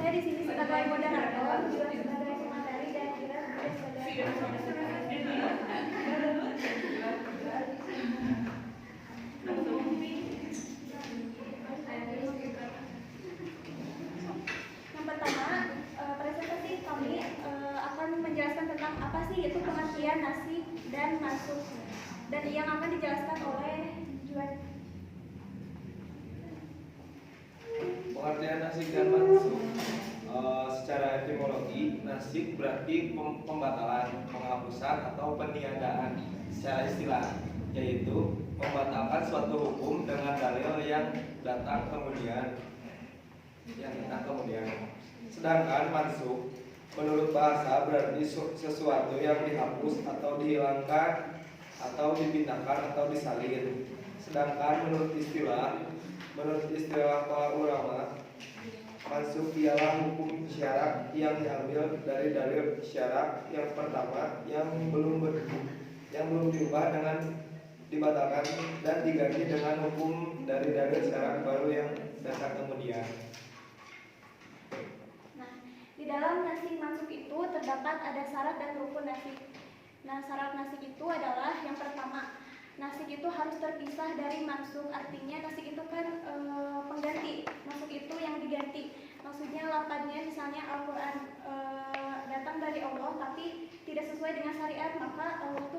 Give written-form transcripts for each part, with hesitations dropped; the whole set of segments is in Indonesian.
Saya di sini sebagai moderator, juga sebagai pemateri dan juga sebagai yang pertama, presentasi kami akan menjelaskan tentang apa sih itu pengertian nasib dan masuk, dan yang akan dijelaskan oleh Juan. Pengertian nasib dan masuk. Secara etimologi, nasib berarti pembatalan, penghapusan atau peniadaan. Secara istilah, yaitu membatalkan suatu hukum dengan dalil yang datang kemudian. Sedangkan mansukh menurut bahasa berarti sesuatu yang dihapus atau dihilangkan atau dipindahkan atau disalin. Sedangkan menurut istilah para ulama, mansukh ialah hukum syarak yang diambil dari dalil syarak yang pertama yang belum diubah dengan dibatalkan dan diganti dengan hukum dari dalil syarak baru yang datang kemudian. Di dalam nasib mansukh itu terdapat ada syarat dan rukun nasib. Nah, syarat nasib itu adalah yang pertama, nasib itu harus terpisah dari mansukh. Artinya nasib itu kan pengganti, mansukh itu yang diganti. Maksudnya lafadznya misalnya Al-Quran datang dari Allah tapi tidak sesuai dengan syariat, maka Allah itu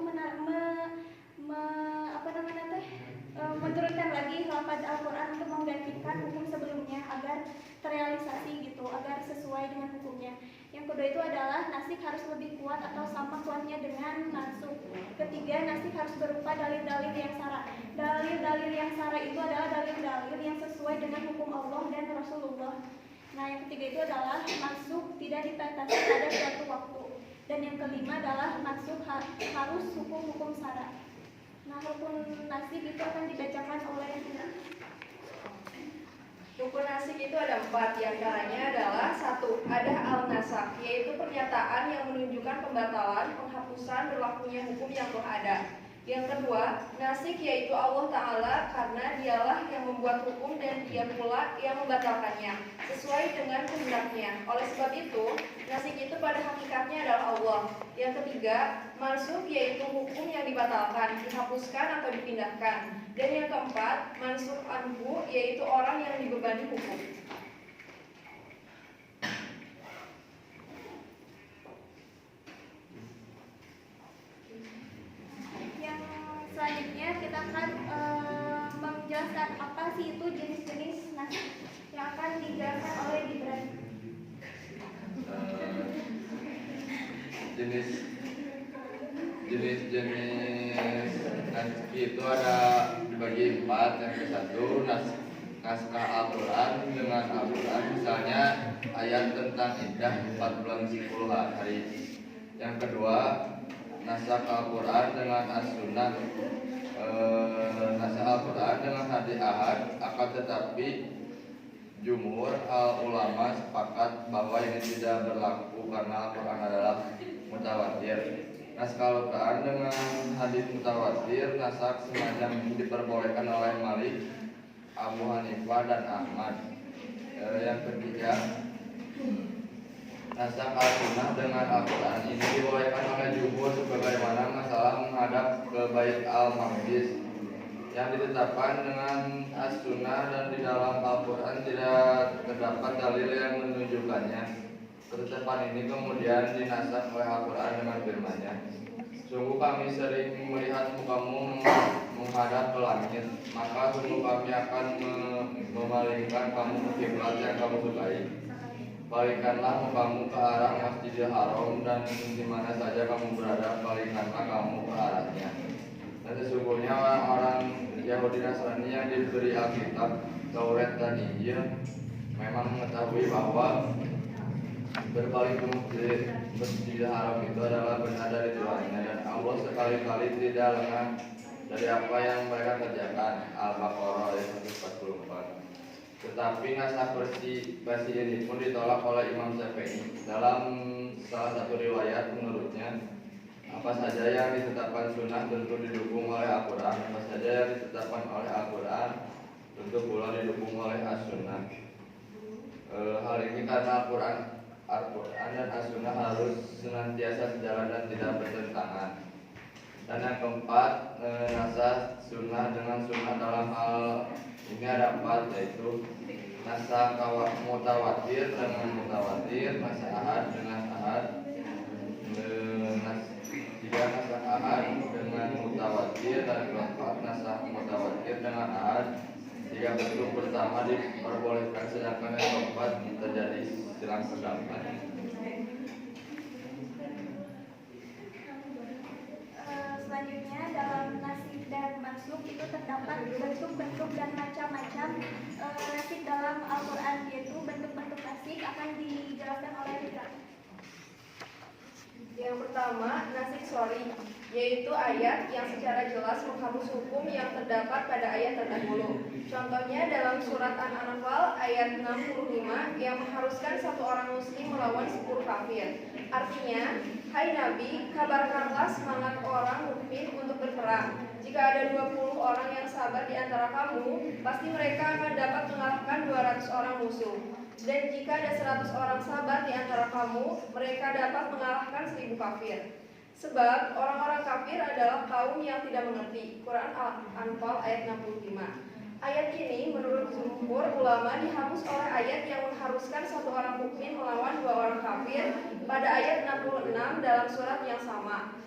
menurunkan lagi lafadz Al-Quran untuk menggantikan hukum sebelumnya agar terrealisasi gitu, agar sesuai dengan hukumnya. Yang kedua itu adalah nasib harus lebih kuat atau sama kuatnya dengan mansukh. Ketiga, nasib harus berupa dalil-dalil yang sara. Dalil-dalil yang sara itu adalah dalil-dalil yang sesuai dengan hukum Allah dan Rasulullah. Nah, yang ketiga itu adalah mansukh tidak dibatasi pada suatu waktu. Dan yang kelima adalah mansukh harus hukum-hukum sara. Nah, rukun nasib itu akan dibacakan oleh Rukun nasib itu ada 4, diantaranya adalah 1. Ada al-nasakh, yaitu pernyataan yang menunjukkan pembatalan, penghapusan berlakunya hukum yang telah ada. Yang kedua, nasik yaitu Allah Ta'ala karena dialah yang membuat hukum dan dia pula yang membatalkannya sesuai dengan kehendaknya. Oleh sebab itu, nasik itu pada hakikatnya adalah Allah. Yang ketiga, mansukh yaitu hukum yang dibatalkan, dihapuskan atau dipindahkan. Dan yang keempat, mansukh anhu yaitu orang yang dibebani hukum. Selanjutnya kita akan menjelaskan apa sih itu jenis-jenis nasib yang akan dijelaskan oleh Gibran. Jenis-jenis nasib itu ada dibagi 4. Yang ke satu, naskah Al-Quran dengan Al-Quran, misalnya ayat tentang iddah 4 bulan 10 hari. Yang kedua, naskah Al-Quran dengan As-Sunnah. Naskah Al-Quran dengan hadis ahad, akan tetapi jumhur ulama sepakat bahwa ini tidak berlaku karena Al-Quran adalah mutawatir. Naskah Al-Quran dengan hadis mutawatir, naskah semacam ini diperbolehkan oleh Malik, Abu Hanifah dan Ahmad. Yang ketiga, naskah Al-Sunnah dengan Al-Quran ini dibolehkan oleh jumhur sebagaimana masalah menghadap ke Bait Al-Maqdis yang ditetapkan dengan As-Sunnah, dan di dalam Al-Quran tidak terdapat dalil yang menunjukkannya. Ketetapan ini kemudian dinasakh oleh Al-Quran dengan firman-Nya, sungguh kami sering melihat mukamu menghadap ke langit, maka sungguh kami akan memalingkan kamu ke kiblat yang kamu sukai. Palingkanlah mukamu ke arah Masjidil Haram, dan di mana saja kamu berada, palingkanlah kamu ke arahnya. Dan sesungguhnya orang-orang Yahudi Nasrani yang diberi Alkitab, Taurat dan Injil memang mengetahui bahwa berpaling ke Masjidil Haram itu adalah benar dari Tuhannya, dan Allah sekali-kali tidak lengah dari apa yang mereka kerjakan. Al-Baqarah ayat 144. Tetapi naskah versi ini pun ditolak oleh Imam Syafi'i. Dalam salah satu riwayat menurutnya, apa saja yang ditetapkan sunnah tentu didukung oleh Al-Quran, apa saja yang ditetapkan oleh Al-Quran tentu pula didukung oleh As-Sunnah. Hal Hal ini karena Al-Quran dan As-Sunnah harus senantiasa sejalan dan tidak bertentangan. Dan yang keempat, nasah sunnah dengan sunnah dalam hal ini ada 4, yaitu nasah mutawatir dengan mutawatir, nasah ahad dengan ahad, tiga nasah ahad dengan mutawatir, dan keempat nasah mutawatir dengan ahad. Jika bentuk pertama diperbolehkan sedangkan yang keempat terjadi silang pendapat. Selanjutnya dalam nasib dan mansukh itu terdapat bentuk-bentuk dan macam-macam nasib dalam Al-Quran, yaitu bentuk-bentuk nasib akan dijelaskan oleh Rika. Yang pertama, nasib sorry, yaitu ayat yang secara jelas menghapus hukum yang terdapat pada ayat terdahulu. Contohnya dalam surat An-Anfal ayat 65 yang mengharuskan satu orang muslim melawan 10 kafir. Artinya, hai Nabi, kabarkanlah semangat orang mukmin untuk berperang. Jika ada 20 orang yang sabar di antara kamu, pasti mereka akan dapat mengalahkan 200 orang musuh. Dan jika ada 100 orang sabar di antara kamu, mereka dapat mengalahkan 1000 kafir. Sebab orang-orang kafir adalah kaum yang tidak mengerti. Quran Al-Anfal ayat 65. Ayat ini menurut jumhur ulama dihapus oleh ayat yang mengharuskan satu orang mukmin melawan 2 orang kafir pada ayat 66 dalam surat yang sama.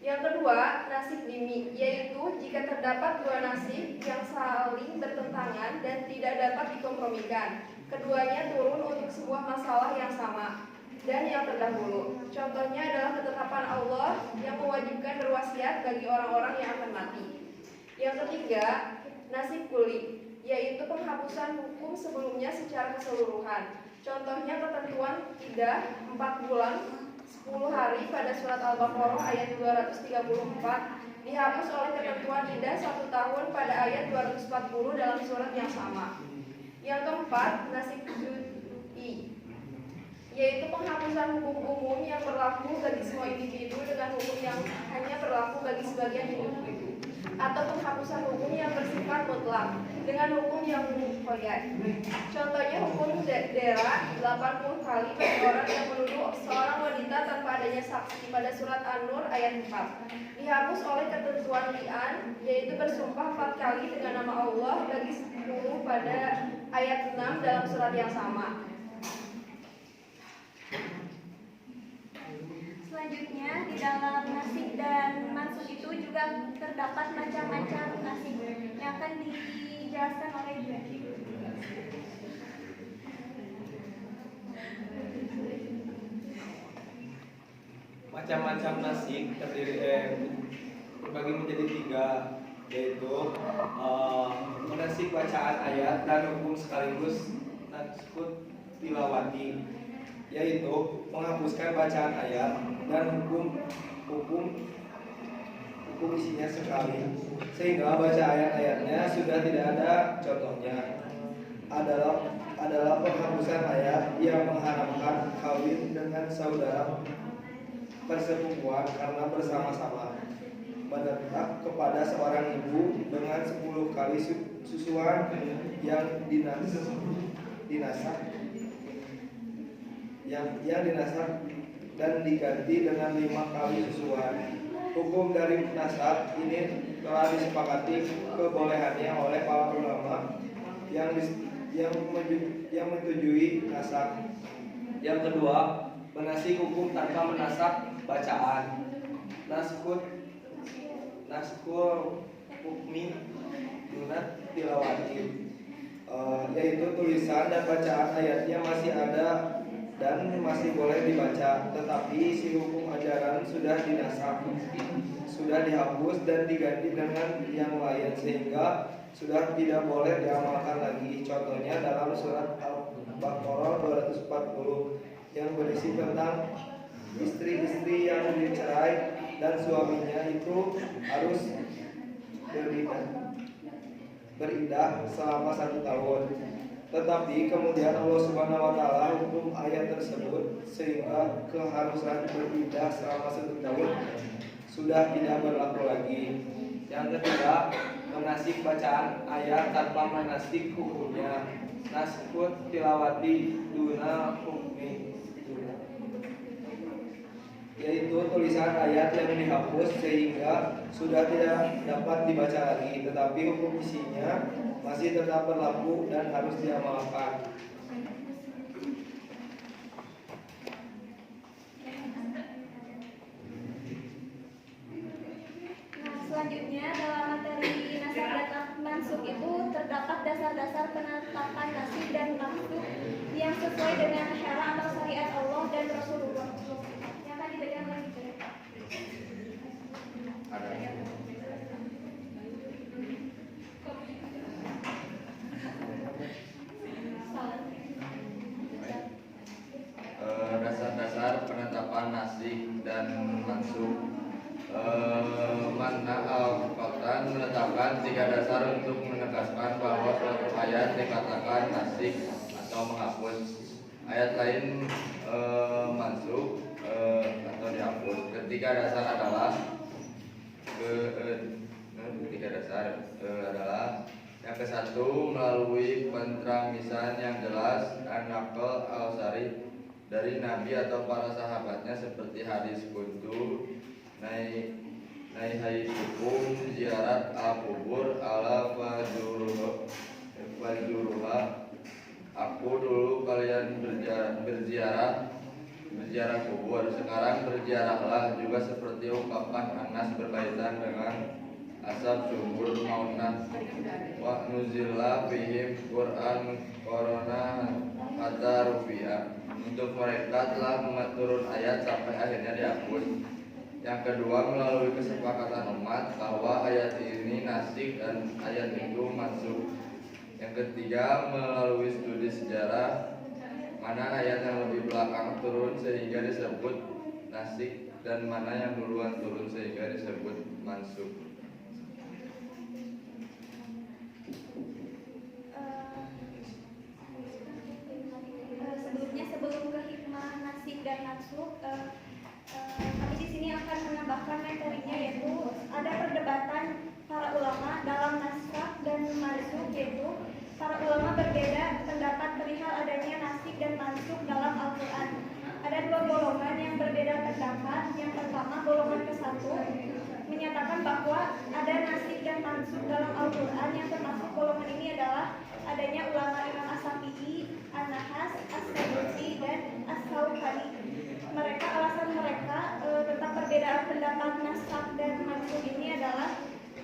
Yang kedua, nasib dimi, yaitu jika terdapat 2 nasib yang saling bertentangan dan tidak dapat dikompromikan. Keduanya turun untuk sebuah masalah yang sama dan yang terdahulu. Contohnya adalah ketetapan Allah yang mewajibkan berwasiat bagi orang-orang yang akan mati. Yang ketiga, nasib kuli, yaitu penghapusan hukum sebelumnya secara keseluruhan. Contohnya ketentuan iddah 4 bulan 10 hari pada surat Al-Baqarah ayat 234 dihapus oleh ketentuan iddah 1 tahun pada ayat 240 dalam surat yang sama. Yang keempat, nasib juz'i, yaitu penghapusan hukum umum yang berlaku bagi semua individu dengan hukum yang hanya berlaku bagi sebagian individu, atau penghapusan hukum yang bersifat mutlak dengan hukum yang muqayyad. Contohnya hukum dera 80 kali bagi orang yang menuduh seorang wanita tanpa adanya saksi pada surat An-Nur ayat 4. Dihapus oleh ketentuan li'an, yaitu bersumpah 4 kali dengan nama Allah bagi 10 pada ayat 6 dalam surat yang sama. Selanjutnya di dalam nasib dan mansukh itu juga terdapat macam-macam nasib yang akan dijelaskan oleh Ibu. Macam-macam nasib terbagi menjadi 3, yaitu menasib bacaan ayat dan hukum sekaligus nasib tilawati, yaitu menghapuskan bacaan ayat dan hukum isinya sekali, sehingga baca ayat-ayatnya sudah tidak ada contohnya. Adalah penghapusan ayat yang mengharamkan kawin dengan saudara persepupuan karena bersama-sama, menetap kepada seorang ibu dengan 10 kali susuan yang dinasak dan diganti dengan 5 kali susuan. Hukum dari nasab ini telah disepakati kebolehannya oleh para ulama yang menyetujui nasab. Yang kedua, menasih hukum tanpa menasak bacaan. Naskul hukmi dunat tilawati, yaitu tulisan dan bacaan ayatnya masih ada dan masih boleh dibaca, tetapi si hukum ajaran sudah dinasak, sudah dihapus dan diganti dengan yang lain, sehingga sudah tidak boleh diamalkan lagi. Contohnya dalam surat Al-Baqarah 240 yang berisi tentang istri-istri yang dicerai dan suaminya itu harus beriddah selama 1 tahun. Tetapi kemudian Allah Subhanahu wa taala hukum ayat tersebut sehingga keharusan beriddah selama 1 tahun sudah tidak berlaku lagi. Yang ketiga, menasik bacaan ayat tanpa menasik hukumnya. naskut tilawati duna hukmi, yaitu tulisan ayat yang dihapus sehingga sudah tidak dapat dibaca lagi, tetapi hukum isinya masih tetap berlaku dan harus diamalkan. Selanjutnya dalam materi nasab dan mansub itu terdapat dasar-dasar penetapan nasib dan mansub yang sesuai dengan syara atau syariat Allah dan Rasulullah. Yang tadi bagian lagi. Ada. Dasar-dasar penetapan nasib dan mansub. Makna Al-Quran menetapkan 3 dasar untuk menegaskan bahwa suatu ayat dikatakan nasik atau menghapus. Ayat lain mansub atau dihapus. Ketiga dasar adalah yang ke-1 melalui pentramisan yang jelas an-naql al-sharih dari Nabi atau para sahabatnya seperti hadis kuntu naihaytukum ziarat al-kubur ala fajuruha. Aku dulu kalian berziarah kubur, sekarang berziarahlah. Juga seperti ungkapan Anas berkaitan dengan asab sumur maunah wa nuzilla fihim Quran korona kata rupiah. Untuk mereka telah turun ayat sampai akhirnya dihapus. Yang kedua melalui kesepakatan umat bahwa ayat ini nasik dan ayat itu mansukh. Yang ketiga melalui studi sejarah mana ayat yang lebih belakang turun sehingga disebut nasik dan mana yang duluan turun sehingga disebut mansukh. Sebelum ke hikmah nasik dan mansukh, kami di sini akan menambahkan materinya, yaitu ada perdebatan para ulama dalam naskah dan mansukh, yaitu para ulama berbeda pendapat perihal adanya nasik dan mansukh dalam Al-Quran. Ada 2 golongan yang berbeda pendapat. Yang pertama, golongan ke-1 menyatakan bahwa ada nasik dan mansukh dalam Al-Quran, yang termasuk golongan ini adalah adanya ulama Imam As-Syafi'i, An-Nahas, As-Sadusi, dan As-Sawkani. Alasan mereka tentang perbedaan pendapat naskah dan mansukh ini adalah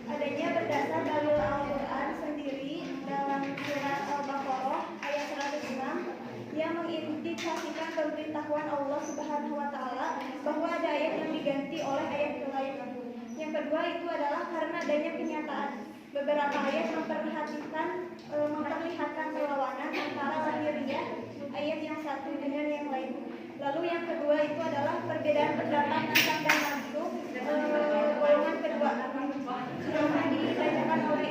adanya berdasar dalil Al-Quran sendiri dalam surat Al-Baqarah ayat 106 yang mengindikasikan pemberitahuan Allah Subhanahu wa taala bahwa ada ayat yang diganti oleh ayat lain. Yang kedua itu adalah karena adanya kenyataan beberapa ayat memperlihatkan perlawanan antara lahiriah ayat yang satu dengan yang lain. Lalu yang kedua itu adalah perbedaan pendapat naskah dan mansukh, golongan kedua yang dibacakan oleh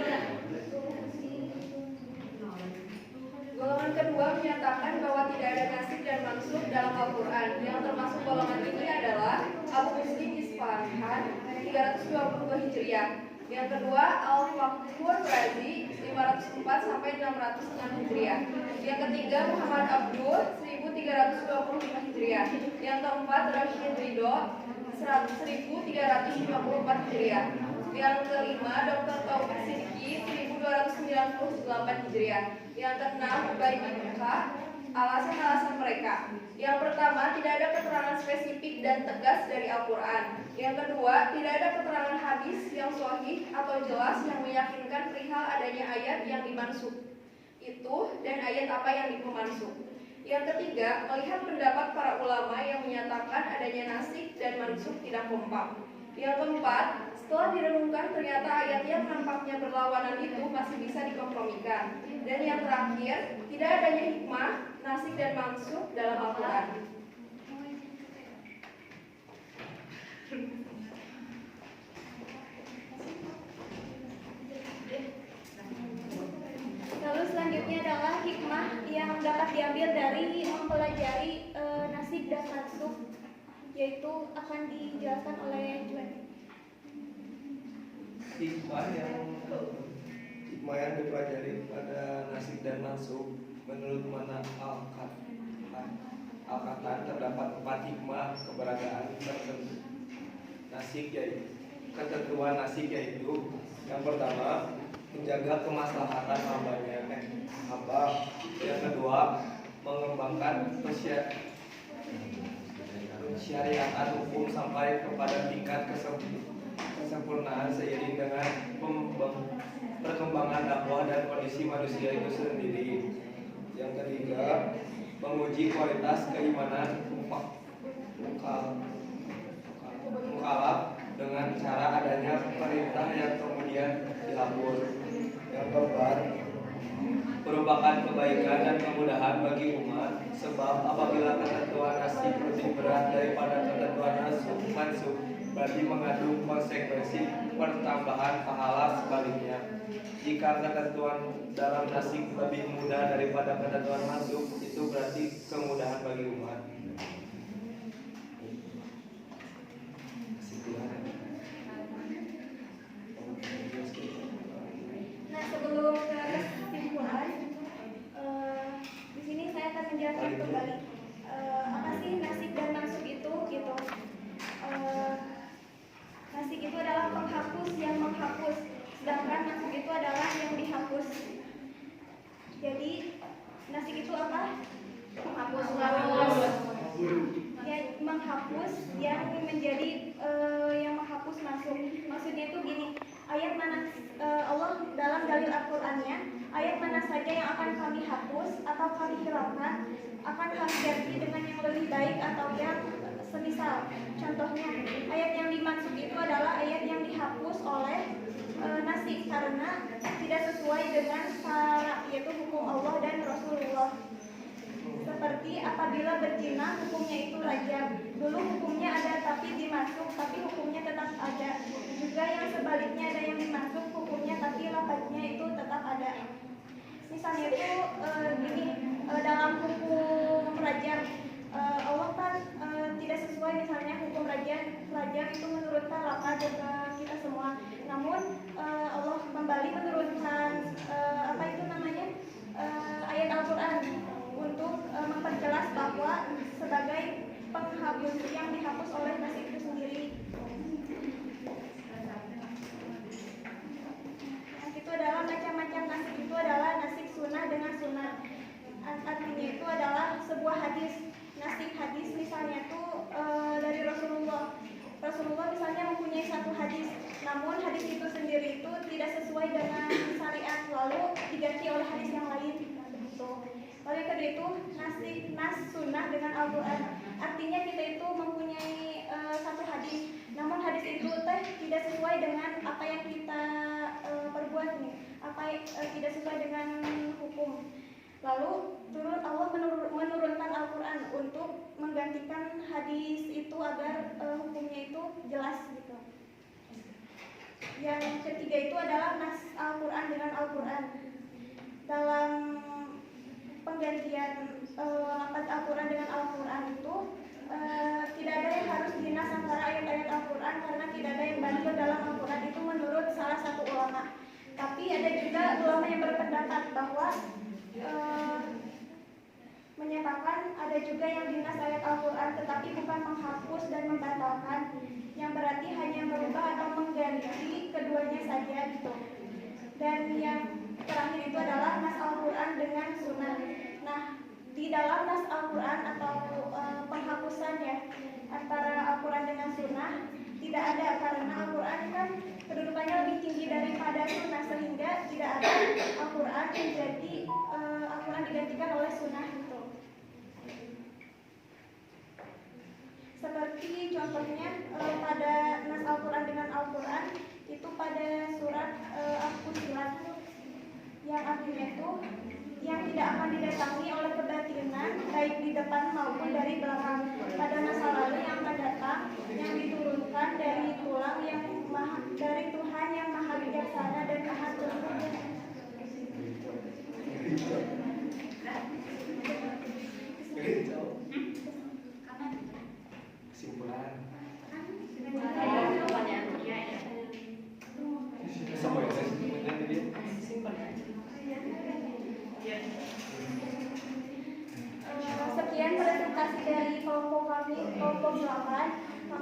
Golongan kedua menyatakan bahwa tidak ada nasib dan mansukh dalam Al-Quran. Yang termasuk golongan ini adalah Abu Muslim Isfahan 322 Hijriah. Yang kedua Al-Fakhr Razi 504 sampai 606 Hijriah. Yang ketiga Muhammad Abdul 1325 Hijriah. Yang keempat Rashid Ridho 1354 Hijriah. Yang kelima Dr. Taufik Siddiqi 1298 Hijriah. Yang keenam Ubay bin Ka'ab. Alasan-alasan mereka. Yang pertama, tidak ada keterangan spesifik dan tegas dari Al-Quran. Yang kedua, tidak ada keterangan hadis yang sahih atau jelas yang meyakinkan perihal adanya ayat yang dimansukh itu dan ayat apa yang dimansukh. Yang ketiga, melihat pendapat para ulama yang menyatakan adanya nasik dan mansukh tidak kompak. Yang keempat, setelah direnungkan ternyata ayat yang nampaknya berlawanan itu masih bisa dikompromikan. Dan yang terakhir, tidak adanya hikmah, nasik dan mansukh dalam Al-Quran. Lalu selanjutnya adalah hikmah yang dapat diambil dari mempelajari nasik dan mansukh, yaitu akan dijelaskan oleh Juan. Hikmah yang dipelajari pada nasik dan mansukh Menurut mana Al-Katan terdapat 4 hikmah keberadaan tertentu nasik, yaitu ketentuan nasik, yaitu yang pertama menjaga kemaslahatan hamba. Yang kedua mengembangkan syariatan hukum sampai kepada tingkat kesempurnaan seiring dengan perkembangan dakwah dan kondisi manusia itu sendiri. Yang ketiga, menguji kualitas keimanan mukallaf dengan cara adanya perintah yang kemudian dihapus. Yang keempat, merupakan kebaikan dan kemudahan bagi umat, sebab apabila ketentuan nasib lebih berat daripada ketentuan mansub, berarti mengandung konsekuensi pertambahan pahala. Sebaliknya, jika ketentuan dalam nasib lebih mudah daripada ketentuan mansub, itu berarti kemudahan bagi umat. Nah, sebelum ke kesimpulan, di sini saya akan menjelaskan kembali apa sih nasib dan mansub itu gitu. Nasib itu adalah penghapus yang menghapus, sedangkan mansub itu adalah yang dihapus. Jadi nasib itu apa? Menghapus. Ya, menghapus yang menjadi yang menghapus mansub. Maksudnya itu gini, ayat mana Allah dalam dalil Al-Qur'annya, ayat mana saja yang akan kami hapus atau kami hilangkan akan kami ganti dengan yang lebih baik atau yang semisal. Contohnya, ayat yang dimaksud itu adalah ayat yang dihapus oleh nasib karena tidak sesuai dengan syara, yaitu hukum Allah dan Rasulullah. Seperti apabila berzina hukumnya itu rajam. Dulu hukumnya ada tapi dimasuk, tapi hukumnya tetap ada. Juga yang sebaliknya ada yang dimasuk hukumnya tapi lafaznya itu tetap ada. Misalnya itu gini, dalam hukum rajam Allah kan tidak sesuai, misalnya hukum rajam itu menurunkan lafaz ke kita semua. Namun Allah kembali menurunkan apa itu namanya ayat Al-Qur'an untuk memperjelas bahwa sebagai penghapus yang dihapus oleh nasib itu sendiri. Nah, itu adalah macam-macam nasib. Itu adalah nasib sunnah dengan sunnah. Artinya itu adalah sebuah hadis. Nasib hadis misalnya itu dari Rasulullah. Rasulullah misalnya mempunyai satu hadis, namun hadis itu sendiri itu tidak sesuai dengan syariat, lalu diganti oleh hadis yang lain. Begitu. Lalu yang kedua itu nas sunnah dengan Al-Quran. Artinya kita itu mempunyai satu hadis, namun hadis itu tidak sesuai dengan apa yang kita perbuat nih, tidak sesuai dengan hukum. Lalu Allah menurunkan Al-Quran untuk menggantikan hadis itu agar hukumnya itu jelas gitu. Yang ketiga itu adalah nas Al-Quran dengan Al-Quran. Dalam penggantian lafaz Al-Quran dengan Al-Quran itu tidak ada yang harus dinas antara ayat-ayat Al-Quran, karena tidak ada yang bandil dalam Al-Quran itu menurut salah satu ulama. Tapi ada juga ulama yang berpendapat bahwa menyatakan ada juga yang dinas ayat Al-Quran tetapi bukan menghapus dan membatalkan, yang berarti hanya merubah atau mengganti keduanya saja gitu. Dan yang terakhir itu adalah nas Al-Quran dengan sunnah. Nah, di dalam nas Al-Quran atau penghapusan ya antara Al-Quran dengan sunnah tidak ada, karena Al-Quran kan kedudukannya lebih tinggi daripada sunnah, sehingga tidak ada Al-Quran menjadi Al-Quran digantikan oleh sunnah gitu. Seperti contohnya pada nas Al-Quran dengan Al-Quran itu pada surat Al-Fussilat, yang artinya itu yang tidak akan didatangi oleh kebatilan baik di depan maupun dari belakang, pada masa lalu yang akan datang, yang diturunkan dari tulang yang dari Tuhan yang maha bijaksana dan maha terpuji. Kesimpulan. Simpan. misalkan